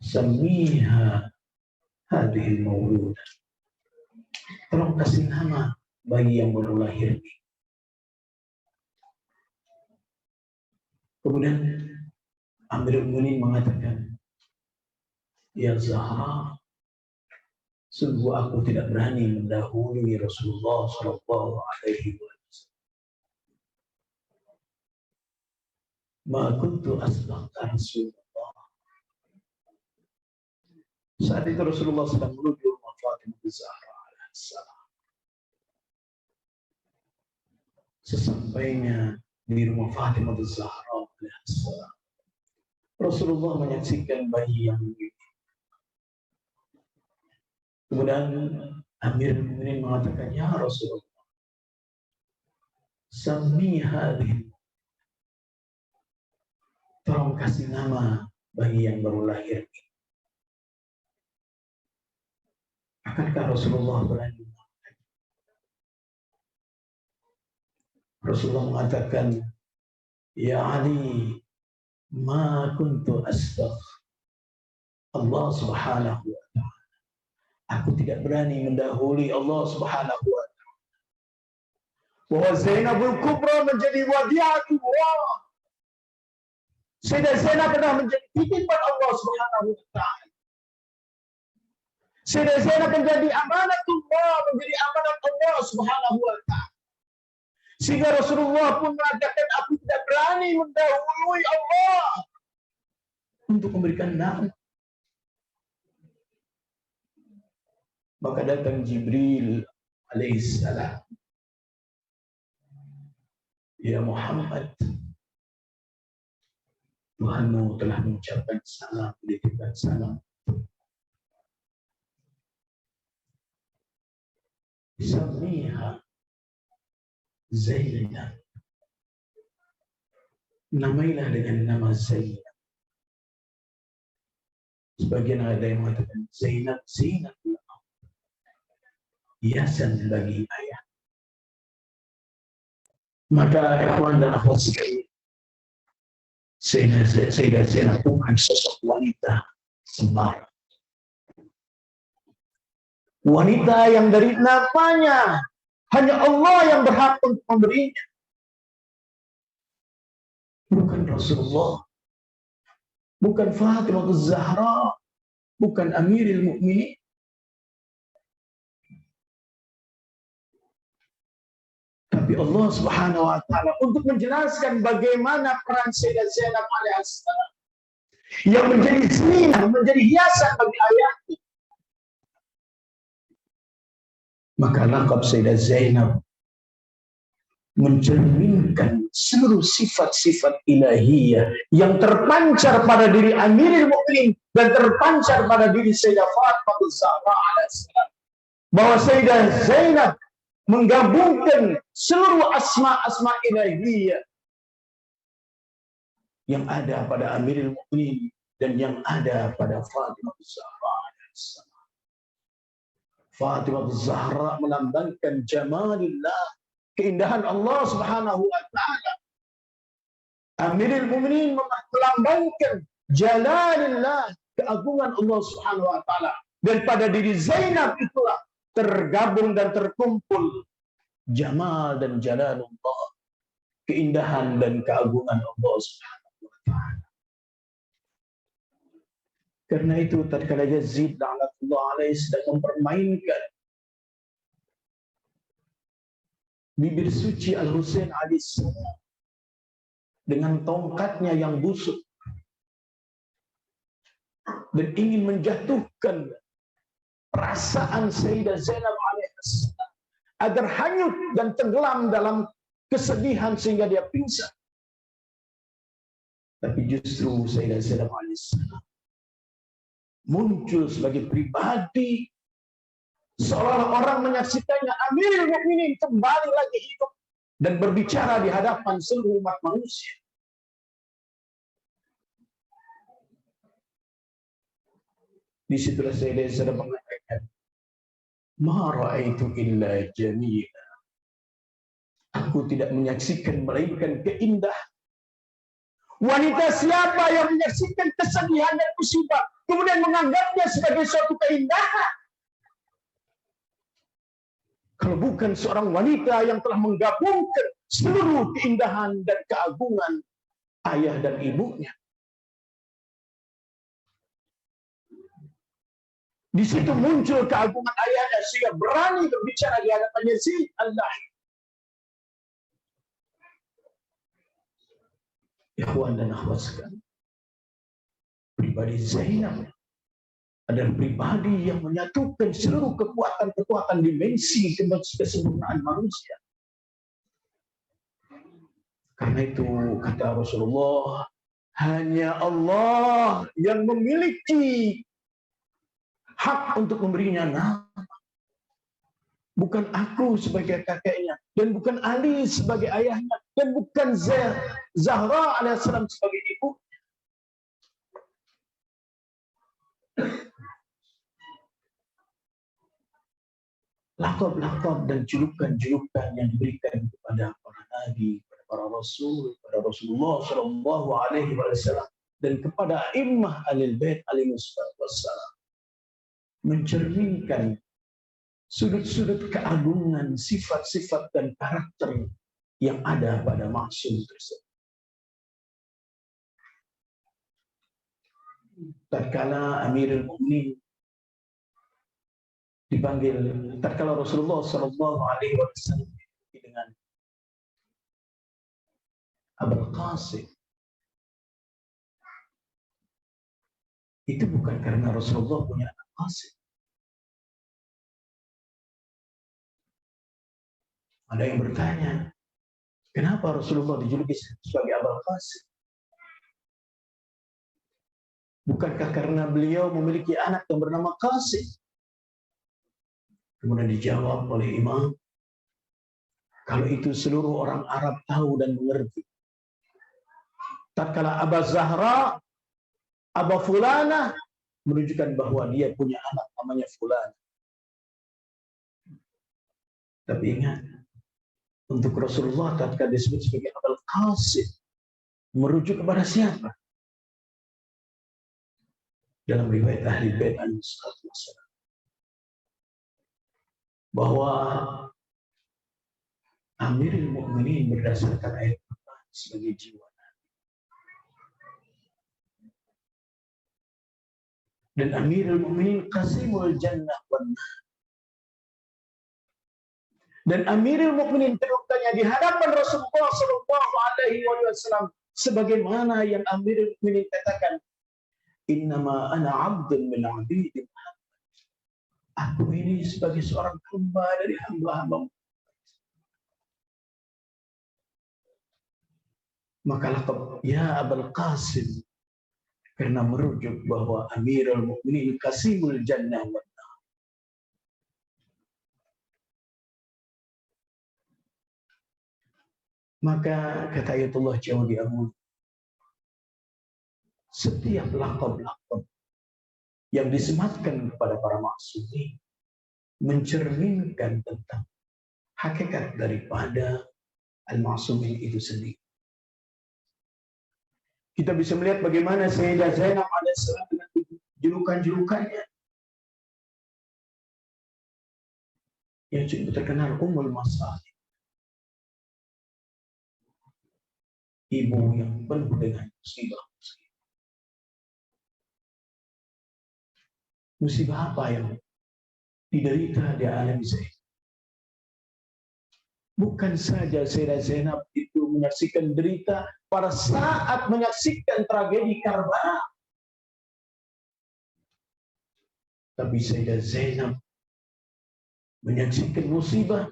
Samiha hadhil mauludah. Tolong kasih nama bagi yang baru lahir. Kemudian Amirul Mukminin mengatakan, ya Zahra, sungguh aku tidak berani mendahului Rasulullah Shallallahu Alaihi Wasallam. Ma kuntu asbaqta Rasulullah. Saat itu Rasulullah sedang menuju rumah Fatimah Zahra alaihissalam. Sesampainya di rumah Fatimah Zahra alaihissalam, Rasulullah menyaksikan bayi yang begitu. Kemudian Amirul Mukminin mengatakan, ya Rasulullah, Sami hadhil, tolong kasih nama bayi yang baru lahir. Akankah Rasulullah berani? Rasulullah mengatakan, ya Ali, ma kuntu asbaq Allah Subhanahu wa ta'ala. Aku tidak berani mendahului Allah Subhanahu wa ta'ala. Bahwa Zainabul Kubra menjadi wadiatullah. Sayyidah Zainab pernah menjadi titipan Allah Subhanahu wa ta'ala. Sayyidah Zainab menjadi amanatullah, menjadi amanat Allah Subhanahu wa ta'ala. Sehingga Rasulullah pun mengatakan, aku tidak berani mendahului Allah untuk memberikan nama. Maka datang Jibril alaihissalam. Ya Muhammad, Tuhanmu telah mengucapkan salam, menitipkan salam. Samiha Zainab. Namailah dengan nama Zainab. Sebagian ada yang mengatakan Zainab, Zainab. Hiasan bagi ayah. Maka ikhwan dan akhwat sekalian, Sayyidah Zainab bukan sosok wanita sembarang. Wanita yang dari namanya hanya Allah yang berhak untuk memberinya. Bukan Rasulullah, bukan Fatimah Zahra, bukan Amirul Mukminin. Tapi Allah Subhanahu wa ta'ala untuk menjelaskan bagaimana peran Sayyidah Zainab alaihissalam yang menjadi zinah, menjadi hiasan bagi ayahnya. Maka laqab Sayyidah Zainab mencerminkan seluruh sifat-sifat ilahiyah yang terpancar pada diri Amirul Mukminin dan terpancar pada diri Sayyidah Fatimah Zahra alaihissalam. Bahwa Sayyidah Zainab menggabungkan seluruh asma-asma ilahiyah yang ada pada Amirul Mukminin dan yang ada pada Fatimah Zahra alaihissalam. Fatimah Zahra melambangkan jamalillah, keindahan Allah Subhanahu wa ta'ala. Amirul Mukminin melambangkan jalalillah, keagungan Allah Subhanahu wa ta'ala. Dan pada diri Zainab itulah tergabung dan terkumpul jamal dan jalalullah, keindahan dan keagungan Allah Subhanahu wa ta'ala. Karena itu tatkala Yazid la'natullah alaihi sedang mempermainkan bibir suci Al-Husain alaihissalam dengan tongkatnya yang busuk dan ingin menjatuhkan perasaan Sayyidah Zainab alaihissalam agar hanyut dan tenggelam dalam kesedihan sehingga dia pingsan. Tapi justru Sayyidah Zainab alaihissalam muncul sebagai pribadi seolah orang menyaksikannya Amirul Mukminin kembali lagi hidup dan berbicara di hadapan seluruh umat manusia. Disitulah Sayyidah Zainab mengatakan, ma ra'aitu illa jamila. Aku tidak menyaksikan melainkan keindahan. Wanita siapa yang menyaksikan kesedihan dan musibah kemudian menganggapnya sebagai suatu keindahan. Kalau bukan seorang wanita yang telah menggabungkan seluruh keindahan dan keagungan ayah dan ibunya. Di situ muncul keagungan ayahnya sehingga berani berbicara di hadapan Yazid al-Lahi. Ikhwan dan akhwat sekalian, pribadi Zainab adalah pribadi yang menyatukan seluruh kekuatan-kekuatan dimensi kesempurnaan manusia. Karena itu kata Rasulullah, hanya Allah yang memiliki hak untuk memberinya nama. Bukan aku sebagai kakeknya, dan bukan Ali sebagai ayahnya, dan bukan Zahra alaihissalam sebagai ibu. Lakab-lakab dan julukan-julukan yang diberikan kepada para nabi, kepada para rasul, kepada Rasulullah Shallallahu Alaihi Wasallam, dan kepada Immah Ahlul Bait alaihi wassalam mencerminkan sudut-sudut keagungan, sifat-sifat dan karakter yang ada pada maksum tersebut. Tatkala Amirul Mukminin dipanggil, tatkala Rasulullah Shallallahu Alaihi Wasallam dengan Abul Qasim, itu bukan karena Rasulullah punya anak Qasim. Ada yang bertanya, kenapa Rasulullah dijuluki sebagai Abul Qasim? Bukankah karena beliau memiliki anak yang bernama Qasim? Kemudian dijawab oleh Imam, kalau itu seluruh orang Arab tahu dan mengerti. Tatkala Aba Zahra, Aba Fulana menunjukkan bahwa dia punya anak namanya Fulana. Tapi ingat, untuk Rasulullah tatkala disebut sebagai Abul Qasim, merujuk kepada siapa? Dalam riwayat Ahli Bait al-Wassalam, bahwa Amirul Mukminin berdasarkan ayat Quran sebagai jiwa Nabi. Dan Amirul Mukminin Qasimul Jannah wan Nar. Dan Amirul Mukminin terutama di hadapan Rasulullah Shallallahu Alaihi Wasallam, sebagaimana yang Amirul Mukminin katakan, innama ana abdun min abidi Muhammad. Aku ini sebagai seorang hamba dari hamba-hamba. Maka lakab ya Abul Qasim karena merujuk bahwa Amirul Mukminin Qasimul Jannah wan Nar. Maka kata Ayatullah Jawdi Amun, setiap lakab-lakab yang disematkan kepada para maksumi mencerminkan tentang hakikat daripada al-ma'sumin itu sendiri. Kita bisa melihat bagaimana Sayyidah Zainab alaihissalam dengan julukan-julukannya yang cukup terkenal, Ummul Masalih, ibu yang penuh dengan musibah. Musibah apa yang diderita di alam Zainab? Bukan saja Sayyidah Zainab itu menyaksikan derita pada saat menyaksikan tragedi Karbala, tapi Sayyidah Zainab menyaksikan musibah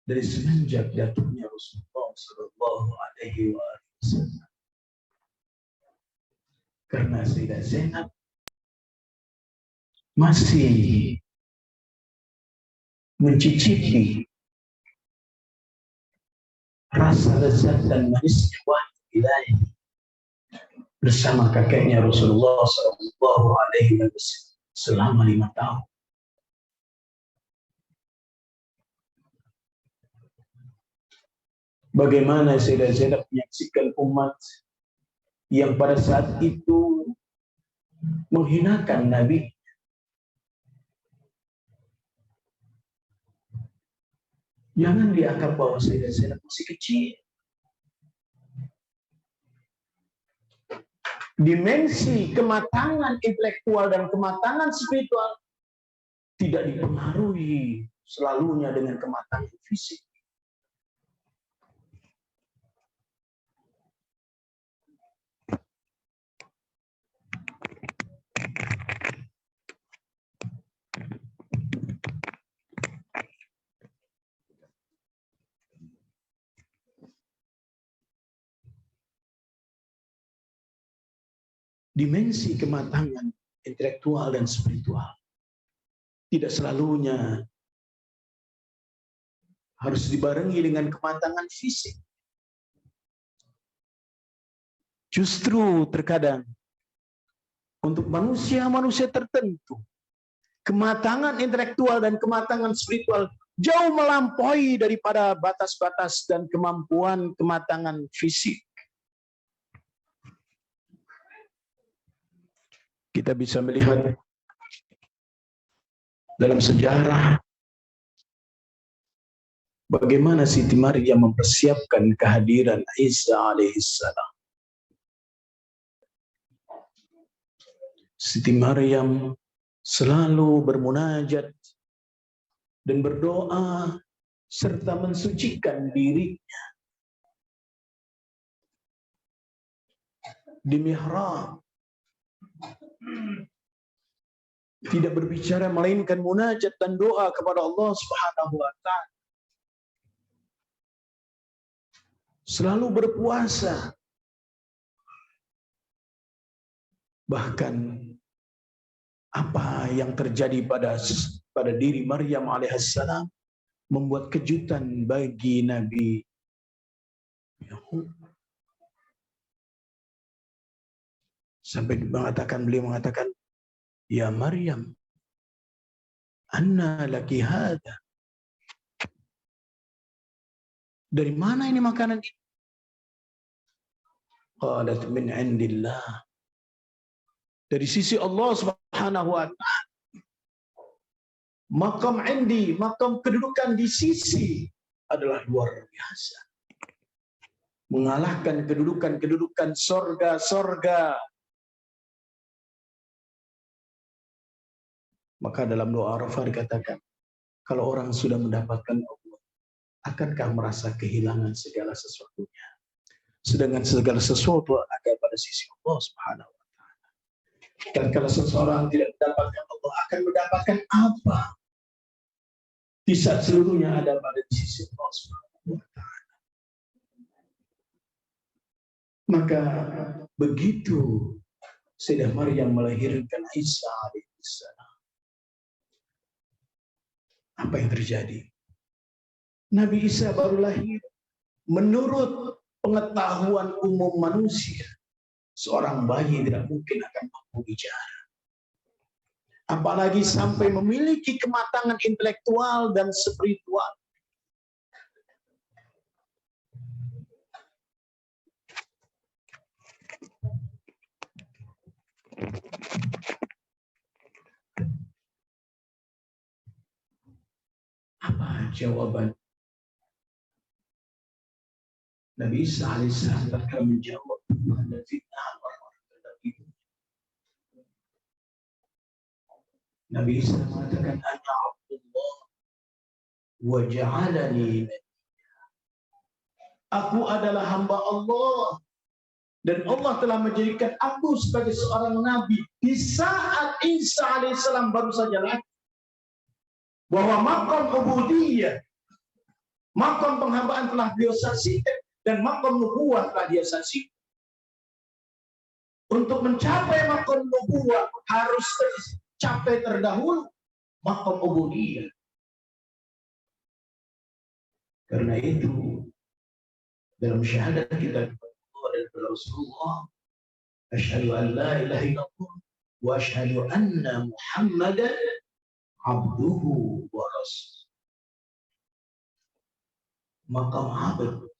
dari semenjak jatuhnya Rasulullah Shallallahu Alaihi Wasallam. Karena Sayyidah Zainab masih mencicipi rasa lezat dan manisnya wahyu ilahi bersama kakeknya Rasulullah Shallallahu Alaihi Wasallam selama 5 tahun. Bagaimana Sayyidah Zainab menyaksikan umat yang pada saat itu menghinakan Nabi. Jangan dianggap bahwa Sayyidah masih kecil. Dimensi kematangan intelektual dan kematangan spiritual tidak dipengaruhi selalunya dengan kematangan fisik. Dimensi kematangan intelektual dan spiritual tidak selalunya harus dibarengi dengan kematangan fisik. Justru terkadang untuk manusia-manusia tertentu, kematangan intelektual dan kematangan spiritual jauh melampaui daripada batas-batas dan kemampuan kematangan fisik. Kita bisa melihat dalam sejarah bagaimana Siti Maryam mempersiapkan kehadiran Isa alaihissalam. Siti Maryam selalu bermunajat dan berdoa serta mensucikan dirinya di mihrab. Tidak berbicara melainkan munajat dan doa kepada Allah Subhanahu wa taala. Selalu berpuasa. Bahkan apa yang terjadi pada diri Maryam alaihissalam membuat kejutan bagi Nabi Yakub. Sampai beliau mengatakan, "Ya Maryam, anna laki hada?" Dari mana ini makanan ini? Qalat min indillah. Dari sisi Allah Subhanahu wa taala. Makam indi, makam kedudukan di sisi adalah luar biasa. Mengalahkan kedudukan-kedudukan sorga-sorga. Maka dalam doa Arafah dikatakan, kalau orang sudah mendapatkan Allah, akankah merasa kehilangan segala sesuatunya? Sedangkan segala sesuatu ada pada sisi Allah Subhanahu wa taala. Dan kalau seseorang tidak mendapatkan Allah, akan mendapatkan apa? Di saat seluruhnya ada pada sisi Allah Subhanahu wa taala. Maka begitu Sayyidah Maryam melahirkan Isa alaihissalam, apa yang terjadi? Nabi Isa baru lahir. Menurut pengetahuan umum manusia, seorang bayi tidak mungkin akan mampu bicara. Apalagi sampai memiliki kematangan intelektual dan spiritual. Apa jawaban Nabi Isa alaihissalam ketika menjawab dan fitnah orang-orang terhadap itu? Nabi Isa mengatakan, "Ana Abdullah wa ja'alani nabiyya." Aku adalah hamba Allah dan Allah telah menjadikan aku sebagai seorang nabi. Di saat Isa alaihissalam baru saja lahir, bahwa makam ubudiyah, makam penghambaan telah beliau saksikan dan makam nubuwah telah dia saksikan. Untuk mencapai makam nubuwah harus tercapai terdahulu makam ubudiyah. Karena itu dalam syahadat kita kepada Rasulullah, asyhadu an la ilaha illallah wa asyhadu anna Muhammadan abduhu wa rasul. Makam abd